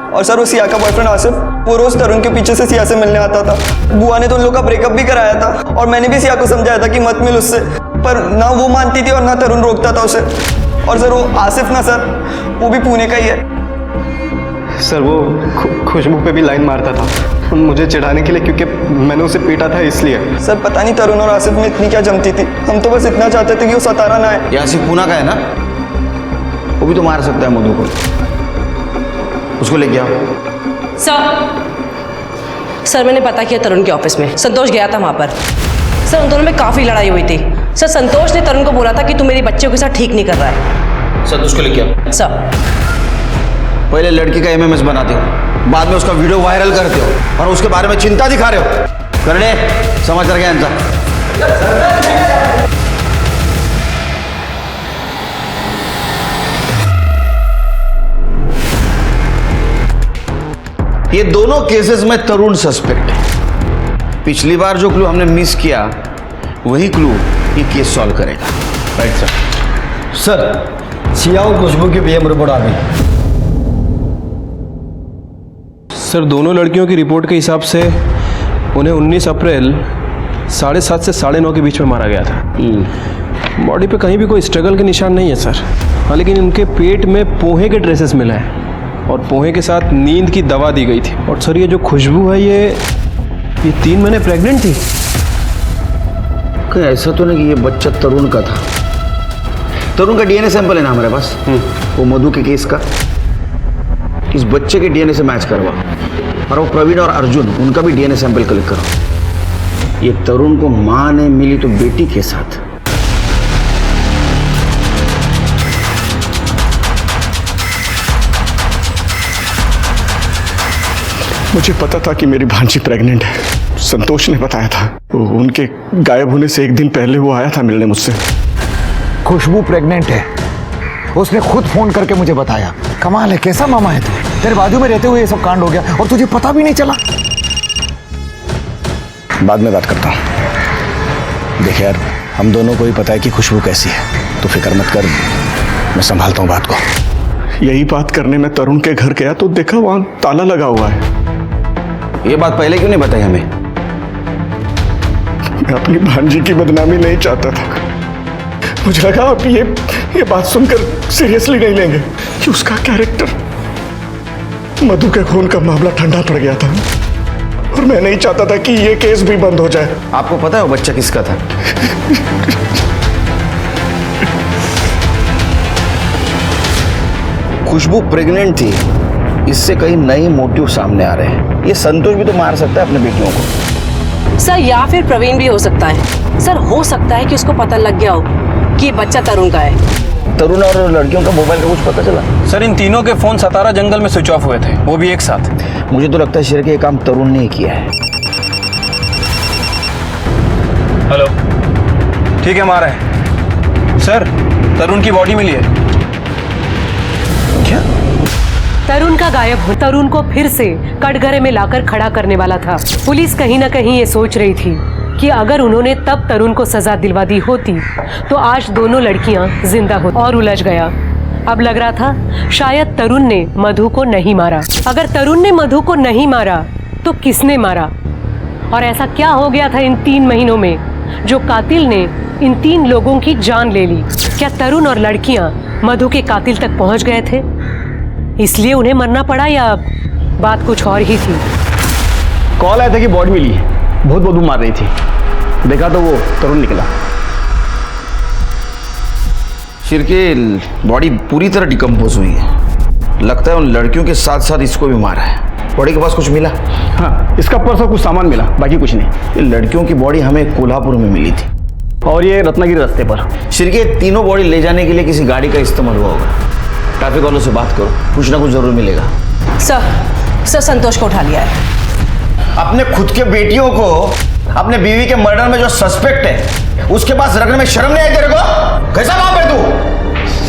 और सर वो सिया का बॉयफ्रेंड आसिफ, वो रोज तरुण के पीछे से सिया से मिलने आता था। बुआ ने तो उन लोग का ब्रेकअप भी कराया था और मैंने भी सिया को समझाया था कि मत मिल उससे, पर ना वो मानती थी और ना तरुण रोकता था उसे। और सर वो आसिफ ना सर, वो भी पुणे का ही है। सर वो खुशबू पे भी लाइन मारता था मुझे चिढ़ाने के लिए, क्योंकि मैंने उसे पीटा था इसलिए। सर पता नहीं तरुण और आसिफ में इतनी क्या जमती थी। हम तो बस इतना चाहते थे कि वो सतारा ना आए। ये आसिफ पूना का है ना, वो भी तो मार सकता है मधु को। उसको लेके आओ। सर मैंने पता किया तरुण के ऑफिस में, संतोष गया था वहाँ पर। सर उन दोनों में काफ़ी लड़ाई हुई थी। सर संतोष ने तरुण को बोला था कि तू मेरी बच्चियों के साथ ठीक नहीं कर रहा है। संतोष को लेके आओ। सर पहले लड़की का एमएमएस बनाते हो, बाद में उसका वीडियो वायरल करते हो और उसके बारे में चिंता दिखा रहे हो। करने समाचार क्या इनका? ये दोनों केसेस में तरुण सस्पेक्ट है। पिछली बार जो क्लू हमने मिस किया वही क्लू ये केस सॉल्व करेगा। Right sir. सर सिया और खुशबू की पीएम रिपोर्ट आ गई। सर दोनों लड़कियों की रिपोर्ट के हिसाब से उन्हें 19 अप्रैल 7:30 से 9:30 के बीच में मारा गया था। बॉडी पे कहीं भी कोई स्ट्रगल के निशान नहीं है सर। हाँ, लेकिन उनके पेट में पोहे के ड्रेसेस मिले हैं और पोहे के साथ नींद की दवा दी गई थी। और सर ये जो खुशबू है ये 3 महीने प्रेग्नेंट थी। कहीं ऐसा तो नहीं कि ये बच्चा तरुण का था? तरुण का डीएनए सैंपल है ना हमारे पास, वो मधु के केस का। इस बच्चे के डीएनए से मैच करवा और वो प्रवीण और अर्जुन उनका भी डीएनए सैंपल कलेक्ट करो। ये तरुण को मां ने मिली तो बेटी के साथ। मुझे पता था कि मेरी भांजी प्रेग्नेंट है। संतोष ने बताया था। उनके गायब होने से 1 दिन पहले वो आया था मिलने मुझसे। खुशबू प्रेग्नेंट है, उसने खुद फोन करके मुझे बताया। कमाल है, कैसा मामा है तू। तेरे बाजू में रहते हुए ये सब कांड हो गया और तुझे पता भी नहीं चला। बाद में बात करता हूँ। देख यार, हम दोनों को ही पता है कि खुशबू कैसी है, तो फिक्र मत कर, मैं संभालता हूँ बात को। यही बात करने में तरुण के घर गया तो देखा वहां ताला लगा हुआ है। ये बात पहले क्यों नहीं बताई हमें? मैं अपनी भांजी की बदनामी नहीं चाहता था। मुझे लगा आप ये बात सुनकर सीरियसली नहीं लेंगे कि उसका कैरेक्टर, मधु के खून का मामला ठंडा पड़ गया था। और मैं नहीं चाहता था कि ये केस भी बंद हो जाए। आपको पता है वो बच्चा किसका था? खुशबू प्रेग्नेंट थी। इससे कई नए मोटिव सामने आ रहे हैं। ये संतोष भी तो मार सकता है अपने बेटियों को। सर या फिर प्रवीण भी हो सकता है। सर हो सकता है कि उसको पता लग गया हो कि ये बच्चा तरुण का है। तरुण और लड़कियों का मोबाइल का कुछ पता चला? सर इन तीनों के फ़ोन सतारा जंगल में स्विच ऑफ हुए थे, वो भी एक साथ। मुझे तो लगता है शेर के ये काम तरुण ने ही किया है। हेलो, ठीक है, हम आ रहे हैं। सर, तरुण की बॉडी मिली है। क्या? तरुण का गायब हो तरुण को फिर से कटघरे में लाकर खड़ा करने वाला था। पुलिस कहीं ना कहीं ये सोच रही थी कि अगर उन्होंने तब तरुण को सजा दिलवा दी होती तो आज दोनों लड़कियां जिंदा हो। और उलझ गया। अब लग रहा था शायद तरुण ने मधु को नहीं मारा। अगर तरुण ने मधु को नहीं मारा तो किसने मारा? और ऐसा क्या हो गया था इन 3 महीनों में जो कातिल ने इन 3 लोगों की जान ले ली? क्या तरुण और लड़कियां मधु के कातिल तक पहुंच गए थे, इसलिए उन्हें मरना पड़ा, या बात कुछ और ही थी? कॉल आया था कि बॉडी मिली है, बहुत बदबू मार रही थी। देखा तो वो तरुण निकला। शेर की बॉडी पूरी तरह डिकम्पोज हुई है। लगता है उन लड़कियों के साथ साथ इसको भी मारा है। बॉडी के पास कुछ मिला? हाँ, इसका पर्स और कुछ सामान मिला, बाकी कुछ नहीं। ये लड़कियों की बॉडी हमें कोल्हापुर में मिली थी और ये रत्नागिरी रास्ते पर। शेर के तीनों बॉडी ले जाने के लिए किसी गाड़ी का इस्तेमाल हुआ होगा। ट्रैफिक वालों से बात करो, कुछ ना कुछ जरूर मिलेगा। सर संतोष को उठा लिया है। अपने खुद के बेटियों को अपने बीवी के मर्डर में जो सस्पेक्ट है उसके पास रखने में शर्म नहीं आई तेरे को? कैसा बाप है तू?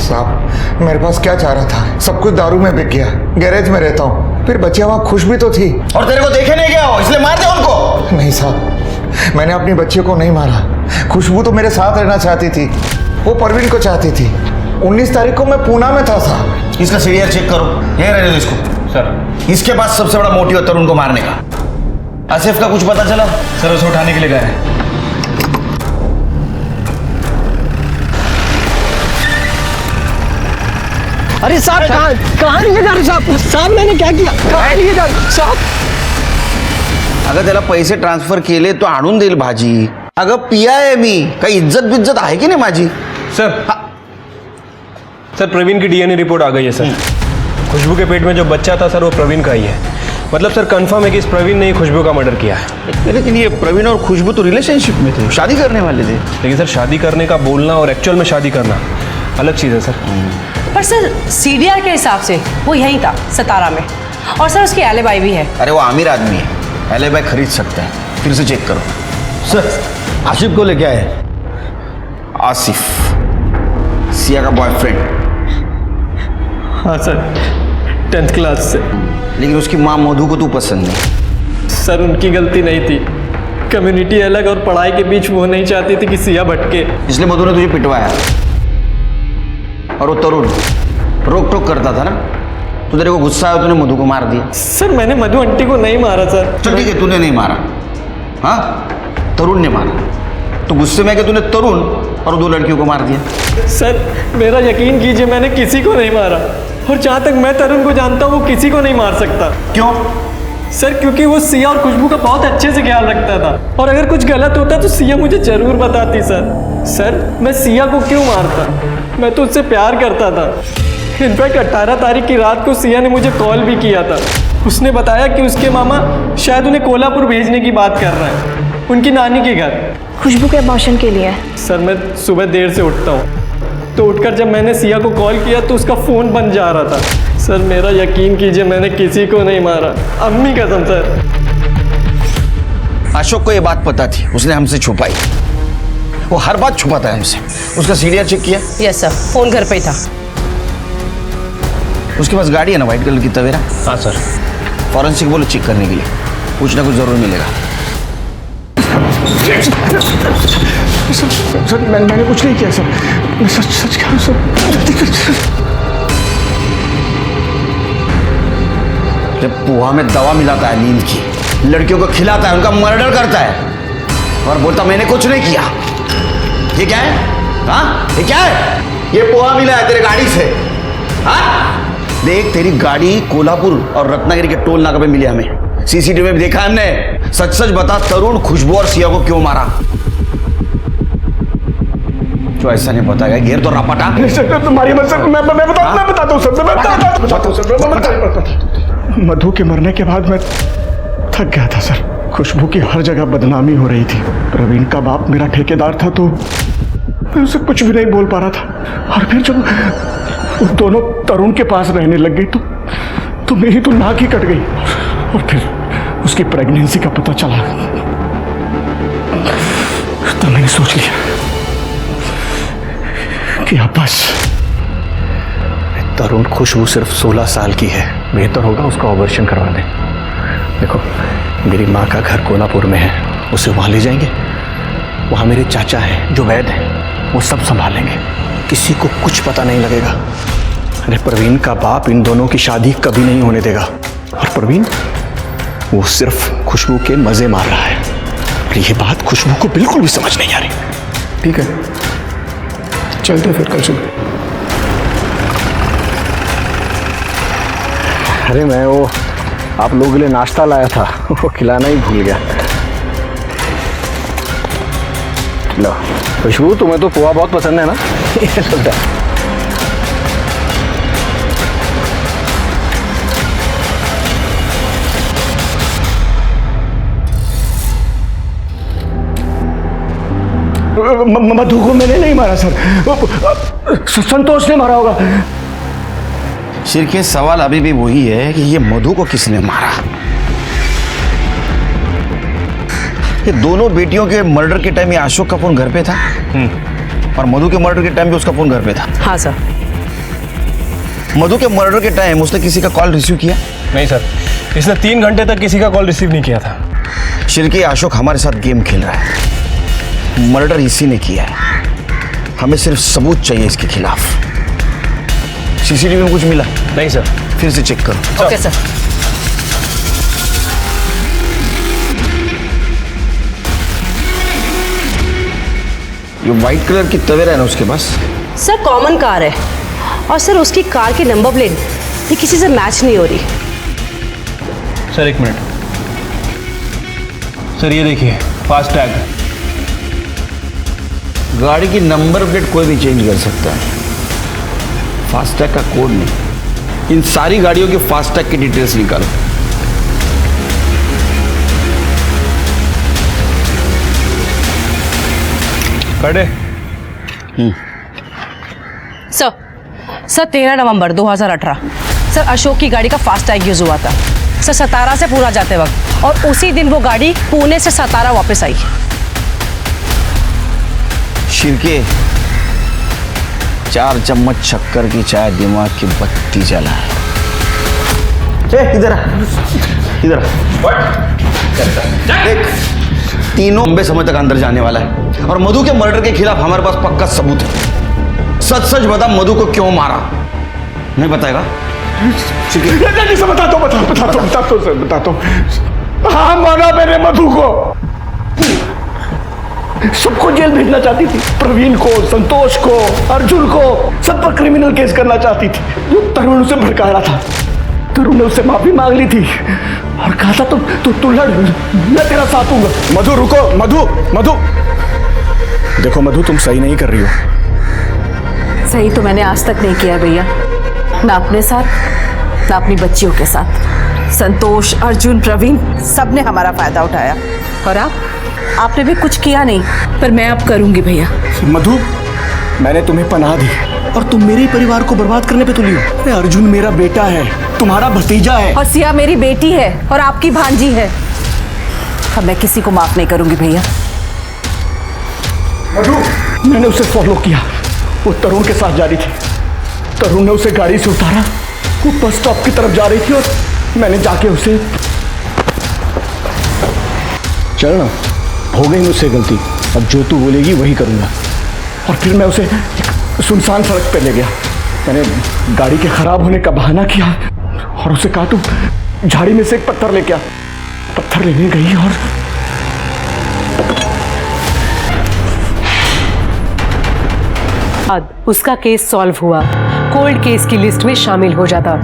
साहब, मेरे पास क्या चाह रहा था? सब कुछ दारू में बिक गया। गैरेज में रहता हूँ, फिर बच्चियां वहाँ खुश भी तो थी। और तेरे को देखे नहीं गया हो इसलिए मार दिया उनको? नहीं साहब, मैंने अपनी बच्ची को नहीं मारा। खुशबू तो मेरे साथ रहना चाहती थी, वो परवीन को चाहती थी। 19 तारीख को मैं पूना में था साहब। इसका सीडीआर चेक करो, यही रहने दो इसको। सर, इसके पास सबसे बड़ा मोटिव है तरुण को मारने का। आसिफ का कुछ पता चला? सर उसे उठाने के लिए गए हैं। अरे साहब, कहाँ लिए जा रहे साहब? साहब मैंने क्या किया? कहाँ लिए जा रहे साहब? अगं त्याला पैसे ट्रान्सफर केले तो आणून देईल भाजी। अगं पिया आहे मी, काही इज्जत बिज्जत आहे की नाही माझी? सर प्रवीण की डीएनए रिपोर्ट आ गई है सर। खुशबू के पेट में जो बच्चा था सर वो प्रवीण का ही है। मतलब सर कंफर्म है कि इस प्रवीण ने ही खुशबू का मर्डर किया है। लेकिन ये प्रवीण और खुशबू तो रिलेशनशिप में थे, शादी करने वाले थे। लेकिन सर शादी करने का बोलना और एक्चुअल में शादी करना अलग चीज़ है सर। पर सर सीडीआर के हिसाब से वो यहीं था, सतारा में। और सर उसकी एलिबाई भी है। अरे वो अमीर आदमी है, एलिबाई खरीद सकता है। फिर से चेक करो। सर, आसिफ को लेके आए। आसिफ सिया का बॉयफ्रेंड? हाँ सर, 10th क्लास से। लेकिन उसकी माँ मधु को तू पसंद नहीं? सर उनकी गलती नहीं थी। कम्युनिटी अलग और पढ़ाई के बीच वो नहीं चाहती थी कि सिया भटके, इसलिए मधु ने तुझे पिटवाया। और वो तरुण रोक टोक करता था ना, तो तेरे को गुस्सा आया, तूने मधु को मार दिया। सर मैंने मधु आंटी को नहीं मारा सर। चल ठीक है, तूने नहीं मारा, हाँ तरुण ने मारा। तो गुस्से में कि तूने तरुण और 2 लड़कियों को मार दिया। सर मेरा यकीन कीजिए, मैंने किसी को नहीं मारा। और जहाँ तक मैं तरुण को जानता हूँ वो किसी को नहीं मार सकता। क्यों? सर क्योंकि वो सिया और खुशबू का बहुत अच्छे से ख्याल रखता था, और अगर कुछ गलत होता तो सिया मुझे जरूर बताती। सर मैं सिया को क्यों मारता? मैं तो उससे प्यार करता था। इनफैक्ट 18 तारीख की रात को सिया ने मुझे कॉल भी किया था। उसने बताया कि उसके मामा शायद उन्हें कोल्हापुर भेजने की बात कर रहे हैं, उनकी नानी के घर। खुशबू के अबॉर्शन के लिए। सर मैं सुबह देर से उठता हूँ, तो उठकर जब मैंने सिया को कॉल किया तो उसका फ़ोन बंद जा रहा था। सर मेरा यकीन कीजिए, मैंने किसी को नहीं मारा, अम्मी कसम सर। अशोक को ये बात पता थी, उसने हमसे छुपाई। वो हर बात छुपाता है हमसे। उसका सीडीआर चेक किया? यस सर, फोन घर पे ही था। उसके पास गाड़ी है ना व्हाइट कलर की तवेरा? हाँ सर। फॉरेंसिक बोलो चेक करने के लिए, कुछ ना कुछ जरूर मिलेगा। सर मैंने कुछ नहीं किया सर, मैं सच कह रहा हूँ सर। जब पोहा में दवा मिलाता है नींद की, लड़कियों को खिलाता है, उनका मर्डर करता है और बोलता मैंने कुछ नहीं किया। ये क्या है? हाँ ये क्या है? ये पोहा मिला है तेरे गाड़ी से। हाँ देख, तेरी गाड़ी कोल्हापुर और रत्नागिरी के टोल नाका पे मिली हमें। सीसीटीवी में देखा हमने। सच सच बता, तरुण खुशबू और सिया को क्यों मारा? जो ऐसा नहीं बताएगा, घेर तो रपटा। तुम्हारी मत सर, मैं बताता हूँ सर, मैं बताता हूँ। मधु के मरने के बाद मैं थक गया था सर। खुशबू की हर जगह बदनामी हो रही थी। प्रवीण का बाप मेरा ठेकेदार था तो मैं उसे कुछ भी नहीं बोल पा रहा था। और फिर जब वो दोनों तरुण के पास रहने लग गई तो मेरी तो नाक ही कट गई। और फिर उसकी प्रेगनेंसी का पता चला तो मैंने सोच लिया कि अब बस। तरुण खुशबू सिर्फ 16 साल की है, बेहतर होगा उसका ऑपरेशन करवा दें। देखो, मेरी माँ का घर कोनापुर में है, उसे वहाँ ले जाएंगे। वहाँ मेरे चाचा हैं जो वैद्य हैं, वो सब संभालेंगे, किसी को कुछ पता नहीं लगेगा। अरे प्रवीण का बाप इन दोनों की शादी कभी नहीं होने देगा। और प्रवीण वो सिर्फ खुशबू के मज़े मार रहा है। और ये बात खुशबू को बिल्कुल भी समझ नहीं आ रही। ठीक है, चलते फिर कल सुबह। अरे मैं वो आप लोगों के लिए नाश्ता लाया था, वो खिलाना ही भूल गया। लो खुशबू, तुम्हें तो पोहा बहुत पसंद है ना? ये लो दा। मधु को मैंने नहीं मारा सर, संतोष ने मारा होगा। सिर्फ सवाल अभी भी वही है कि ये मधु को किसने मारा। ये दोनों बेटियों के मर्डर के टाइम ये अशोक का फोन घर पे था और मधु के मर्डर के टाइम भी उसका फोन घर पे था। हाँ सर। मधु के मर्डर के टाइम उसने किसी का कॉल रिसीव किया? नहीं सर, इसने 3 घंटे तक किसी का कॉल रिसीव नहीं किया था। शिरके, अशोक हमारे साथ गेम खेल रहा है। मर्डर इसी ने किया है। हमें सिर्फ सबूत चाहिए इसके खिलाफ। सीसीटीवी में कुछ मिला? नहीं सर। फिर से चेक करो। Okay sir. ये व्हाइट कलर की तवेरा है ना उसके पास? सर कॉमन कार है और सर उसकी कार की नंबर प्लेट ये किसी से मैच नहीं हो रही। सर 1 मिनट सर, ये देखिए फास्ट टैग। गाड़ी की नंबर प्लेट कोई भी चेंज कर सकता है, फास्टैग का कोड नहीं। इन सारी गाड़ियों के फास्टैग की डिटेल्स निकालो। कड़े। सर 13 नवंबर 2018 सर अशोक की गाड़ी का फास्टैग यूज हुआ था सर, सतारा से पूरा जाते वक्त, और उसी दिन वो गाड़ी पुणे से सतारा वापस आई। शिरके, 4 चम्मच शक्कर की चाय दिमाग की बत्ती जला है। इधर आ, इधर देख, तीनों लंबे समय तक अंदर जाने वाला है और मधु के मर्डर के खिलाफ हमारे पास पक्का सबूत है। सच सच बता, मधु को क्यों मारा? नहीं बताएगा? बताता हूँ। हाँ, मारा मैंने मधु को। सबको जेल भेजना चाहती थी, प्रवीण को, संतोष को, अर्जुन को, सब पर क्रिमिनल केस करना चाहती थी। जो तरुण उसे भड़का रहा था, तरुण ने उससे माफी मांग ली थी और कहा था तू लड़, मैं तेरा साथ हूँ। मधु रुको, मधु देखो मधु, तुम सही नहीं कर रही हो। सही तो मैंने आज तक नहीं किया भैया, ना अपने साथ ना अपनी बच्चियों के साथ। संतोष, अर्जुन, प्रवीण सब ने हमारा फायदा उठाया और आपने भी कुछ किया नहीं, पर मैं अब करूंगी भैया। मधु, मैंने तुम्हें पनाह दी और तुम मेरे ही परिवार को बर्बाद करने पे तुली हो। अरे अर्जुन मेरा बेटा है, तुम्हारा भतीजा है। और सिया मेरी बेटी है और आपकी भांजी है। अब मैं किसी को माफ नहीं करूंगी भैया। मधु, मैंने उसे फॉलो किया, वो तरुण के साथ जा रही थी। तरुण ने उसे गाड़ी से उतारा, वो बस स्टॉप की तरफ जा रही थी और मैंने जाके उसे। चल ना, हो गई मुझसे गलती, अब जो तू बोलेगी वही करूँगा। और फिर मैं उसे सुनसान सड़क पे ले गया। मैंने गाड़ी के खराब होने का बहाना किया और उसे कहा तू झाड़ी में से एक पत्थर लेके आ। पत्थर लेने गई और बाद उसका केस सॉल्व हुआ, कोल्ड केस की लिस्ट में शामिल हो जाता।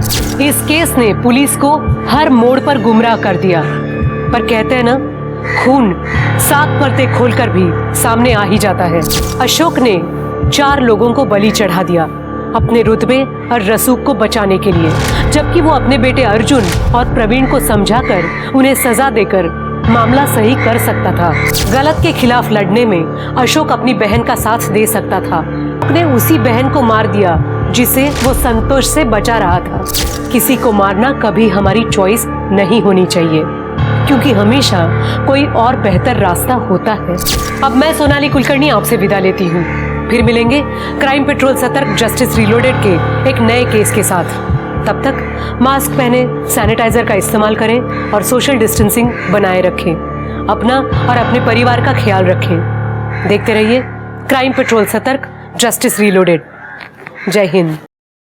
इस केस ने पुलिस को हर मोड़ पर गुमराह कर दिया। पर कहते हैं ना, खून 7 परतें खोलकर भी सामने आ ही जाता है। अशोक ने 4 लोगों को बलि चढ़ा दिया अपने रुतबे और रसूख को बचाने के लिए, जबकि वो अपने बेटे अर्जुन और प्रवीण को समझाकर उन्हें सजा देकर मामला सही कर सकता था। गलत के खिलाफ लड़ने में अशोक अपनी बहन का साथ दे सकता था। उसने उसी बहन को मार दिया जिसे वो संतोष से बचा रहा था। किसी को मारना कभी हमारी चॉइस नहीं होनी चाहिए, क्योंकि हमेशा कोई और बेहतर रास्ता होता है। अब मैं सोनाली कुलकर्णी आपसे विदा लेती हूँ। फिर मिलेंगे क्राइम पेट्रोल सतर्क जस्टिस रीलोडेड के एक नए केस के साथ। तब तक मास्क पहने, सैनिटाइजर का इस्तेमाल करें और सोशल डिस्टेंसिंग बनाए रखें। अपना और अपने परिवार का ख्याल रखें। देखते रहिए क्राइम पेट्रोल सतर्क जस्टिस रीलोडेड। जय हिंद।